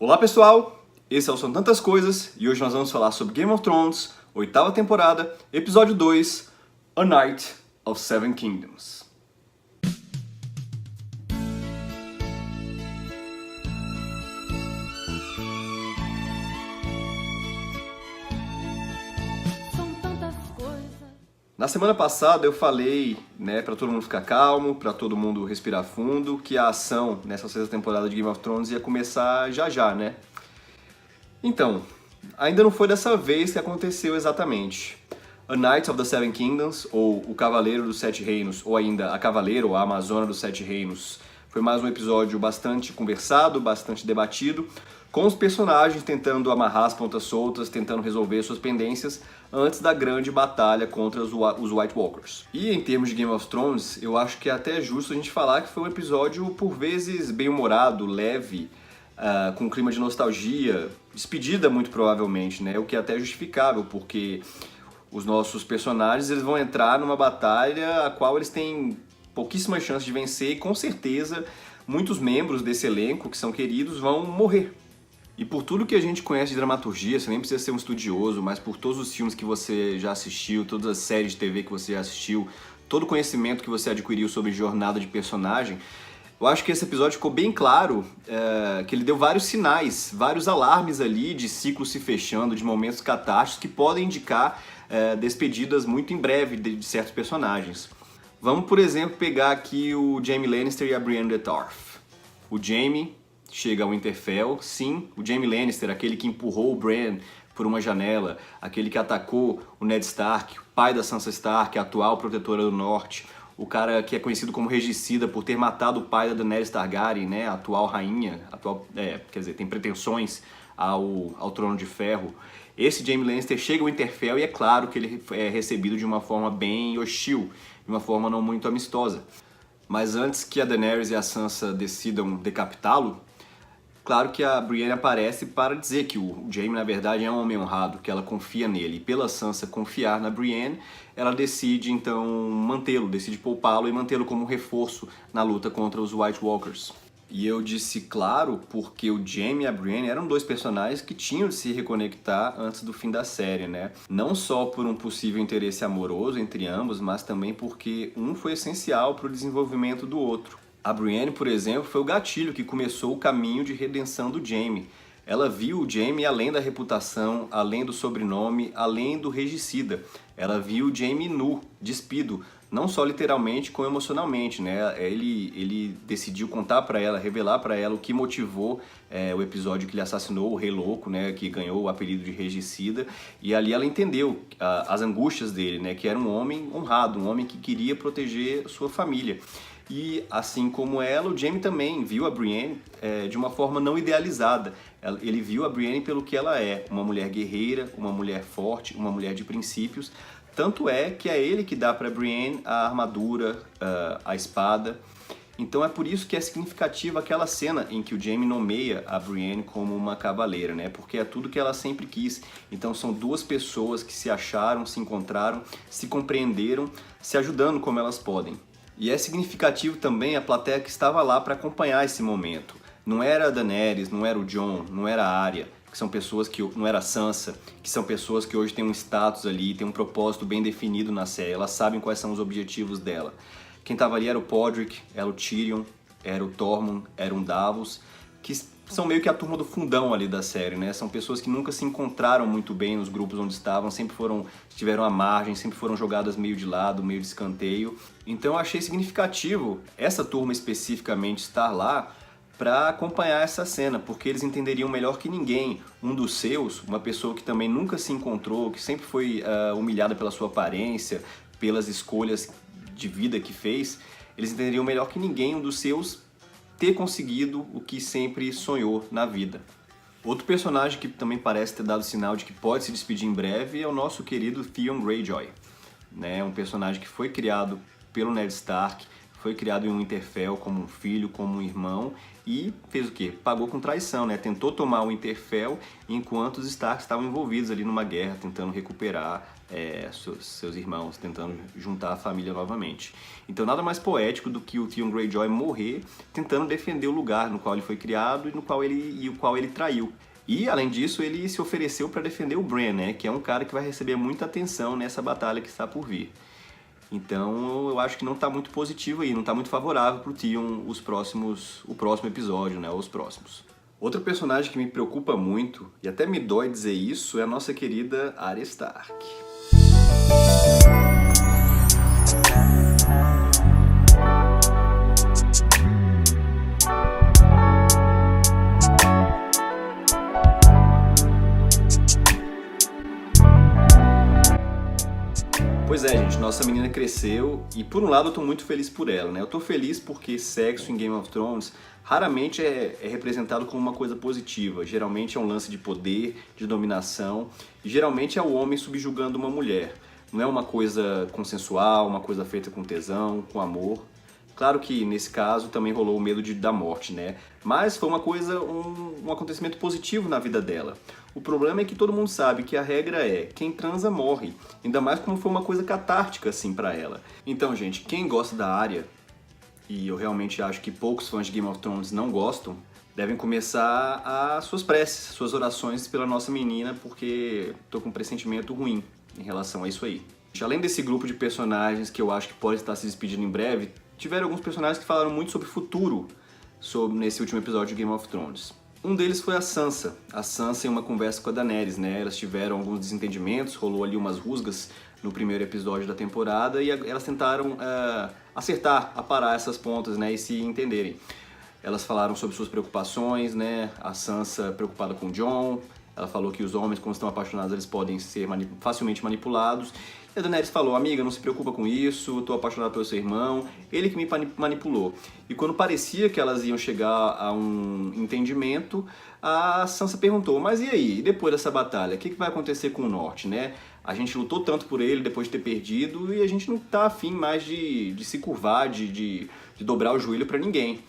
Olá pessoal, esse é o São Tantas Coisas e hoje nós vamos falar sobre Game of Thrones, 8ª temporada, episódio 2, A Night of Seven Kingdoms. Na semana passada eu falei, para todo mundo ficar calmo, para todo mundo respirar fundo, que a ação nessa 6ª temporada de Game of Thrones ia começar já, né? Então, ainda não foi dessa vez que aconteceu exatamente. A Knight of the Seven Kingdoms, ou O Cavaleiro dos Sete Reinos, ou ainda A Cavaleira ou a Amazona dos Sete Reinos, foi mais um episódio bastante conversado, bastante debatido, com os personagens tentando amarrar as pontas soltas, tentando resolver suas pendências antes da grande batalha contra os White Walkers. E em termos de Game of Thrones, eu acho que é até justo a gente falar que foi um episódio por vezes bem-humorado, leve, com um clima de nostalgia, despedida muito provavelmente, né? O que é até justificável, porque os nossos personagens eles vão entrar numa batalha a qual eles têm pouquíssimas chances de vencer e com certeza muitos membros desse elenco que são queridos vão morrer. E por tudo que a gente conhece de dramaturgia, você nem precisa ser um estudioso, mas por todos os filmes que você já assistiu, todas as séries de TV que você já assistiu, todo o conhecimento que você adquiriu sobre jornada de personagem, eu acho que esse episódio ficou bem claro que ele deu vários sinais, vários alarmes ali de ciclos se fechando, de momentos catástroфes que podem indicar despedidas muito em breve de certos personagens. Vamos, por exemplo, pegar aqui o Jaime Lannister e a Brienne de Tarth. O Jaime chega ao Winterfell, sim, o Jaime Lannister, aquele que empurrou o Bran por uma janela, aquele que atacou o Ned Stark, o pai da Sansa Stark, a atual protetora do norte, o cara que é conhecido como regicida por ter matado o pai da Daenerys Targaryen, né, a atual rainha, tem pretensões ao Trono de Ferro. Esse Jaime Lannister chega ao Winterfell e é claro que ele é recebido de uma forma bem hostil, de uma forma não muito amistosa. Mas antes que a Daenerys e a Sansa decidam decapitá-lo, claro que a Brienne aparece para dizer que o Jaime, na verdade, é um homem honrado, que ela confia nele. E pela Sansa confiar na Brienne, ela decide, então, mantê-lo, decide poupá-lo e mantê-lo como reforço na luta contra os White Walkers. E eu disse claro porque o Jaime e a Brienne eram dois personagens que tinham de se reconectar antes do fim da série, né? Não só por um possível interesse amoroso entre ambos, mas também porque um foi essencial para o desenvolvimento do outro. A Brienne, por exemplo, foi o gatilho que começou o caminho de redenção do Jaime. Ela viu o Jaime além da reputação, além do sobrenome, além do regicida. Ela viu o Jaime nu, despido, não só literalmente, como emocionalmente, né? Ele decidiu contar para ela, revelar para ela o que motivou o episódio que ele assassinou o Rei Louco, né? Que ganhou o apelido de regicida. E ali ela entendeu as angústias dele, né? Que era um homem honrado, um homem que queria proteger sua família. E assim como ela, o Jaime também viu a Brienne de uma forma não idealizada. Ele viu a Brienne pelo que ela é, uma mulher guerreira, uma mulher forte, uma mulher de princípios. Tanto é que é ele que dá para Brienne a armadura, a espada. Então é por isso que é significativa aquela cena em que o Jaime nomeia a Brienne como uma cavaleira, né? Porque é tudo que ela sempre quis. Então são duas pessoas que se acharam, se encontraram, se compreenderam, se ajudando como elas podem. E é significativo também a plateia que estava lá para acompanhar esse momento. Não era a Daenerys, não era o Jon, não era a Arya, que são pessoas que não era a Sansa, que são pessoas que hoje têm um status ali, têm um propósito bem definido na série. Elas sabem quais são os objetivos dela. Quem estava ali era o Podrick, era o Tyrion, era o Tormund, era um Davos, que são meio que a turma do fundão ali da série, né? São pessoas que nunca se encontraram muito bem nos grupos onde estavam, sempre estiveram à margem, sempre foram jogadas meio de lado, meio de escanteio. Então eu achei significativo essa turma especificamente estar lá para acompanhar essa cena, porque eles entenderiam melhor que ninguém um dos seus, uma pessoa que também nunca se encontrou, que sempre foi humilhada pela sua aparência, pelas escolhas de vida que fez, eles entenderiam melhor que ninguém um dos seus ter conseguido o que sempre sonhou na vida. Outro personagem que também parece ter dado sinal de que pode se despedir em breve é o nosso querido Theon Greyjoy, né? Um personagem que foi criado pelo Ned Stark, foi criado em um Winterfell como um filho, como um irmão, e fez o quê? Pagou com traição, né? Tentou tomar o Winterfell enquanto os Stark estavam envolvidos ali numa guerra, tentando recuperar seus irmãos, tentando juntar a família novamente. Então nada mais poético do que o Theon Greyjoy morrer tentando defender o lugar no qual ele foi criado e o qual ele traiu. E, além disso, ele se ofereceu para defender o Bran, né? Que é um cara que vai receber muita atenção nessa batalha que está por vir. Então eu acho que não está muito positivo aí, não está muito favorável pro Theon o próximo episódio, né, ou os próximos. Outro personagem que me preocupa muito, e até me dói dizer isso, é a nossa querida Arya Stark. Pois é, gente, nossa menina cresceu e por um lado eu tô muito feliz por ela, né? Eu tô feliz porque sexo em Game of Thrones raramente é representado como uma coisa positiva. Geralmente é um lance de poder, de dominação, e geralmente é o homem subjugando uma mulher. Não é uma coisa consensual, uma coisa feita com tesão, com amor. Claro que nesse caso também rolou o medo da morte, né? Mas foi uma coisa, um acontecimento positivo na vida dela. O problema é que todo mundo sabe que a regra é quem transa morre, ainda mais como foi uma coisa catártica assim pra ela. Então, gente, quem gosta da Arya, e eu realmente acho que poucos fãs de Game of Thrones não gostam, devem começar as suas preces, suas orações pela nossa menina, porque tô com um pressentimento ruim em relação a isso aí. Além desse grupo de personagens que eu acho que pode estar se despedindo em breve, tiveram alguns personagens que falaram muito sobre o futuro nesse último episódio de Game of Thrones. Um deles foi a Sansa. A Sansa em uma conversa com a Daenerys, né? Elas tiveram alguns desentendimentos, rolou ali umas rusgas no primeiro episódio da temporada e elas tentaram acertar, aparar essas pontas, né? E se entenderem. Elas falaram sobre suas preocupações, né? A Sansa preocupada com o Jon. Ela falou que os homens, quando estão apaixonados, eles podem ser facilmente manipulados. E a Daenerys falou, amiga, não se preocupa com isso, eu tô apaixonada pelo seu irmão, ele que me manipulou. E quando parecia que elas iam chegar a um entendimento, a Sansa perguntou, mas e aí, e depois dessa batalha, o que vai acontecer com o Norte, né? A gente lutou tanto por ele depois de ter perdido e a gente não tá afim mais de se curvar, de dobrar o joelho pra ninguém.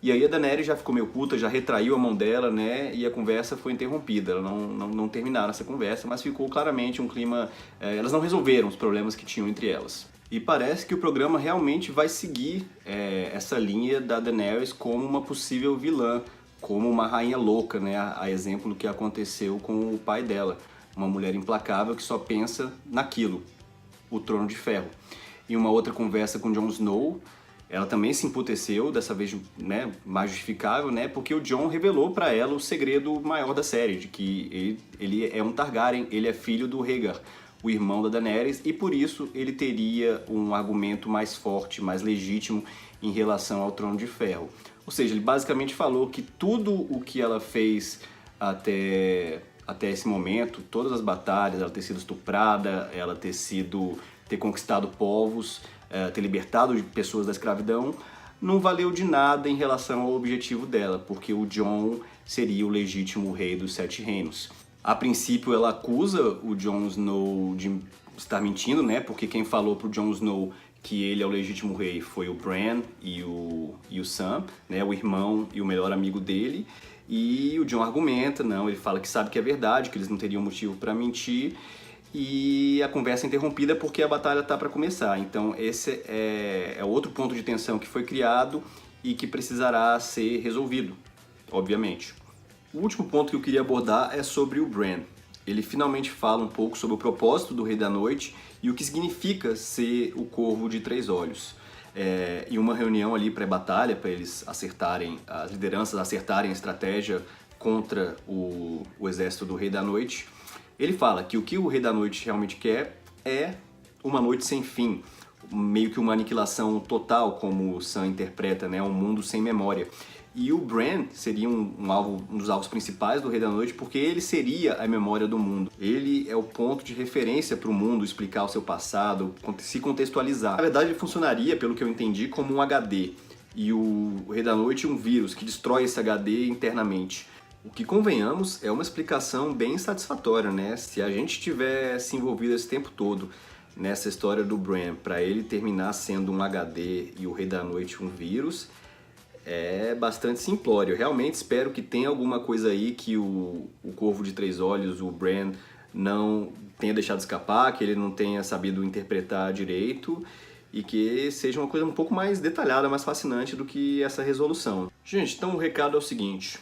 E aí a Daenerys já ficou meio puta, já retraiu a mão dela, né? E a conversa foi interrompida. Elas não terminaram essa conversa, mas ficou claramente um clima... elas não resolveram os problemas que tinham entre elas. E parece que o programa realmente vai seguir essa linha da Daenerys como uma possível vilã, como uma rainha louca, né? A exemplo do que aconteceu com o pai dela. Uma mulher implacável que só pensa naquilo, o Trono de Ferro. Em uma outra conversa com Jon Snow, ela também se emputeceu, dessa vez, né, mais justificável, né, porque o Jon revelou pra ela o segredo maior da série, de que ele é um Targaryen, ele é filho do Rhaegar, o irmão da Daenerys, e por isso ele teria um argumento mais forte, mais legítimo em relação ao Trono de Ferro. Ou seja, ele basicamente falou que tudo o que ela fez até esse momento, todas as batalhas, ela ter sido estuprada, ela ter conquistado povos, ter libertado pessoas da escravidão, não valeu de nada em relação ao objetivo dela, porque o Jon seria o legítimo rei dos Sete Reinos. A princípio ela acusa o Jon Snow de estar mentindo, né? Porque quem falou pro Jon Snow que ele é o legítimo rei foi o Bran e o Sam, né? O irmão e o melhor amigo dele. E o Jon argumenta, não, ele fala que sabe que é verdade, que eles não teriam motivo para mentir. E a conversa é interrompida porque a batalha está para começar. Então esse é outro ponto de tensão que foi criado e que precisará ser resolvido, obviamente. O último ponto que eu queria abordar é sobre o Bran. Ele finalmente fala um pouco sobre o propósito do Rei da Noite e o que significa ser o Corvo de Três Olhos. Em uma reunião ali pré-batalha, para eles acertarem, as lideranças acertarem a estratégia contra o exército do Rei da Noite, ele fala que o que o Rei da Noite realmente quer é uma noite sem fim, meio que uma aniquilação total, como o Sam interpreta, né? Um mundo sem memória. E o Bran seria um dos alvos principais do Rei da Noite, porque ele seria a memória do mundo. Ele é o ponto de referência para o mundo, explicar o seu passado, se contextualizar. Na verdade, ele funcionaria, pelo que eu entendi, como um HD. E o Rei da Noite é um vírus que destrói esse HD internamente. O que, convenhamos, é uma explicação bem satisfatória, né? Se a gente tivesse envolvido esse tempo todo nessa história do Bran, para ele terminar sendo um HD e o Rei da Noite um vírus, é bastante simplório. Eu realmente espero que tenha alguma coisa aí que o Corvo de Três Olhos, o Bran, não tenha deixado escapar, que ele não tenha sabido interpretar direito e que seja uma coisa um pouco mais detalhada, mais fascinante do que essa resolução. Gente, então o recado é o seguinte: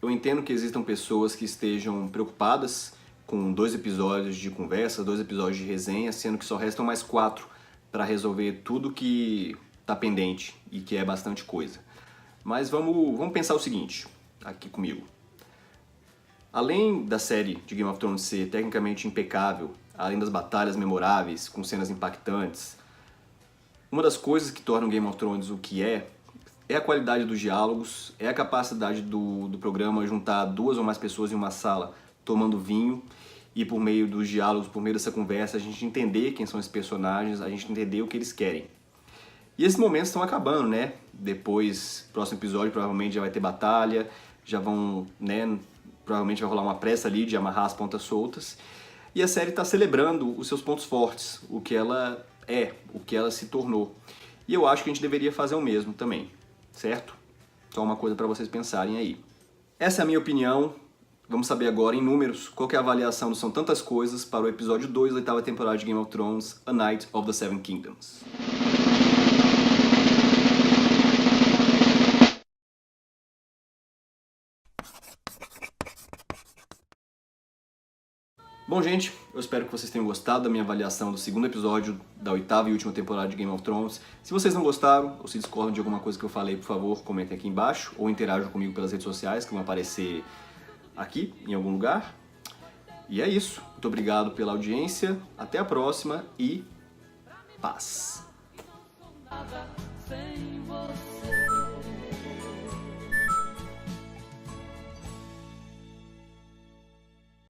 eu entendo que existam pessoas que estejam preocupadas com 2 episódios de conversa, 2 episódios de resenha, sendo que só restam mais 4 para resolver tudo que tá pendente e que é bastante coisa. Mas vamos pensar o seguinte, aqui comigo. Além da série de Game of Thrones ser tecnicamente impecável, além das batalhas memoráveis, com cenas impactantes, uma das coisas que torna o Game of Thrones o que é a qualidade dos diálogos, é a capacidade do programa juntar 2 ou mais pessoas em uma sala tomando vinho e por meio dos diálogos, por meio dessa conversa, a gente entender quem são esses personagens, a gente entender o que eles querem. E esses momentos estão acabando, né? Depois, próximo episódio, provavelmente já vai ter batalha, já vão, né? Provavelmente vai rolar uma pressa ali de amarrar as pontas soltas. E a série está celebrando os seus pontos fortes, o que ela é, o que ela se tornou. E eu acho que a gente deveria fazer o mesmo também, certo? Só uma coisa para vocês pensarem aí. Essa é a minha opinião. Vamos saber agora, em números, qual que é a avaliação do São Tantas Coisas para o episódio 2 da 8ª temporada de Game of Thrones, A Night of the Seven Kingdoms. Bom, gente, eu espero que vocês tenham gostado da minha avaliação do 2º episódio da 8ª e última temporada de Game of Thrones. Se vocês não gostaram ou se discordam de alguma coisa que eu falei, por favor, comentem aqui embaixo ou interajam comigo pelas redes sociais, que vão aparecer aqui, em algum lugar. E é isso. Muito obrigado pela audiência, até a próxima e paz! Sem você.